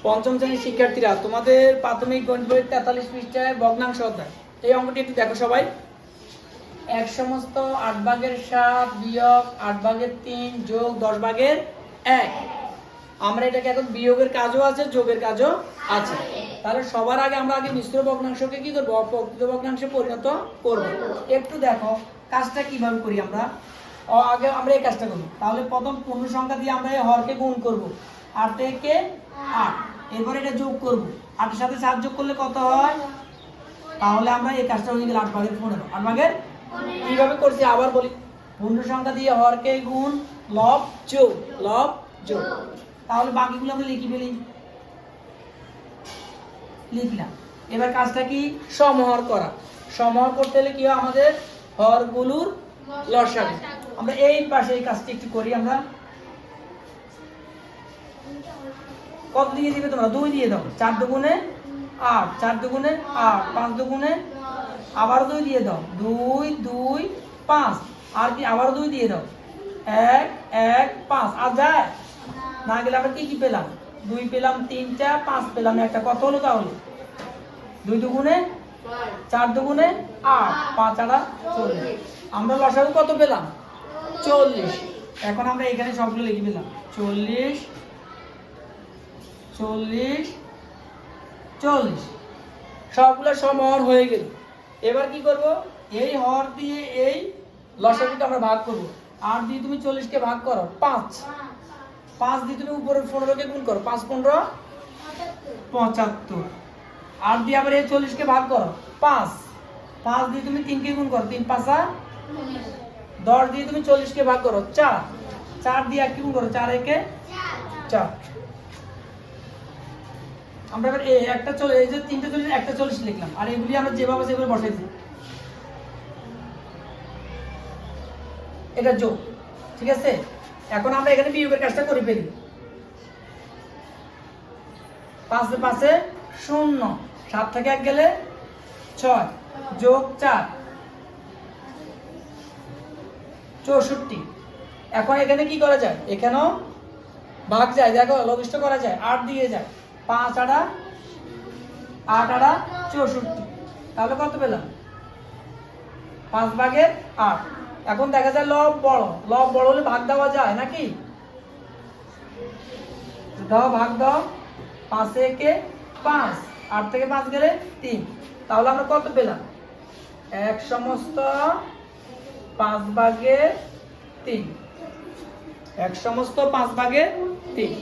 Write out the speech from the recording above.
পঞ্চম শ্রেণীর শিক্ষার্থীরা, তোমাদের প্রাথমিক গণিত বইয়ের 43 পৃষ্ঠায় ভগ্নাংশ অধ্যায়। এই অঙ্কটি একটু দেখো সবাই। 1 সমস্ত 8 ভাগের 7 বিয়োগ 8 ভাগের 3 যোগ 10 ভাগের 1। আমরা এটাকে এখন বিয়োগের কাজও আছে, যোগের কাজও আছে। তাহলে সবার আগে আমরা মিশ্র ভগ্নাংশকে কি করব? অপ্রকৃত ভগ্নাংশে পরিণত করব। একটু দেখো কাজটা কিভাবে করি আমরা। আগে আমরা এই কাজটা করি। তাহলে প্রথম পূর্ণ সংখ্যা দিয়ে আমরা এই হরকে গুণ করব। 8 থেকে 8, এরপর এটা যোগ করব। 8 এর সাথে 7 যোগ করলে কত হয়? তাহলে আমরা এই কাজটা হয়ে গেল 8 ভাগের 15। 8 ভাগের কিভাবে করছি আবার বলি। পূর্ণ সংখ্যা দিয়ে হরকে গুণ, লব যোগ, লব যোগ। তাহলে বাকিগুলো আমরা লিখে ফেলি, লিখলাম। এবার কাজটা কি? সমহর করা। সমহর করতে হলে কি হয়? আমাদের হরগুলোর লসাগু। আমরা এই পাশে এই কাজটি একটু করি। আমরা কত দিয়ে দিবে তোমরা? 2 দিয়ে দাও। 4 দুগুণে 8, 4 দুগুণে 8, 5 দুগুণে আবার 2 দিয়ে দাও। 2 2 5, আর কি আবার 2 দিয়ে দাও। 1 1 5। আর যায় না গেলে আমরা কি পেলাম? 2 পেলাম 3টা, 5 পেলাম একটা। কত হলো তাহলে? 2 দুগুণে 4 দুগুণে 8, 5 8 40। আমরা লসাগু কত পেলাম? 40। এখন আমরা এখানে সবগুলো লিখে পেলাম। 40 40 40, সবগুলো সমহর হয়ে গেল। এবার কি করব? এই হর দিয়ে এই লসাগুকে আমরা ভাগ করব। 8 দিয়ে তুমি 40 কে ভাগ করো 5, 5 দিয়ে তুমি উপরের 15 কে গুণ করো। 5 15 75। 8 দিয়ে আবার এই 40 কে ভাগ করো 5, 5 দিয়ে তুমি 3 কে গুণ করো। 3 5 10 দিয়ে তুমি 40 কে ভাগ করো 4, 4 দিয়ে 1 কে গুণ করো। 4 1 4। আমরা এবার এই একটা এই যে 3টা 40 একটা 40 লিখলাম। আর এগুলি আমরা যেভাবে সেভাবে বসাইছি। এটা যোগ, ঠিক আছে? এখন আমরা এখানে বিয়োগের কাজটা করে ফেলি। 5 এর পাশে 0, 7 থেকে 1 গেলে 6, যোগ 4 64। এখন এখানে কি করা যায়? এখানেও ভাগ যায়, দেখো লঘিষ্ঠ করা যায়। 8 দিয়ে যায়। 5 8 8 8 64। তাহলে কত পেলাম? 5 ভাগের 8। এখন দেখা যায় লব বড়। লব বড় হলে ভাগ দেওয়া যায় নাকি? দাও, ভাগ দাও। 5 একে 5, 8 থেকে 5 গেলে 3। তাহলে আমরা কত পেলাম? 1 সমস্ত 5 ভাগের 3। 1 সমস্ত 5 ভাগের 3।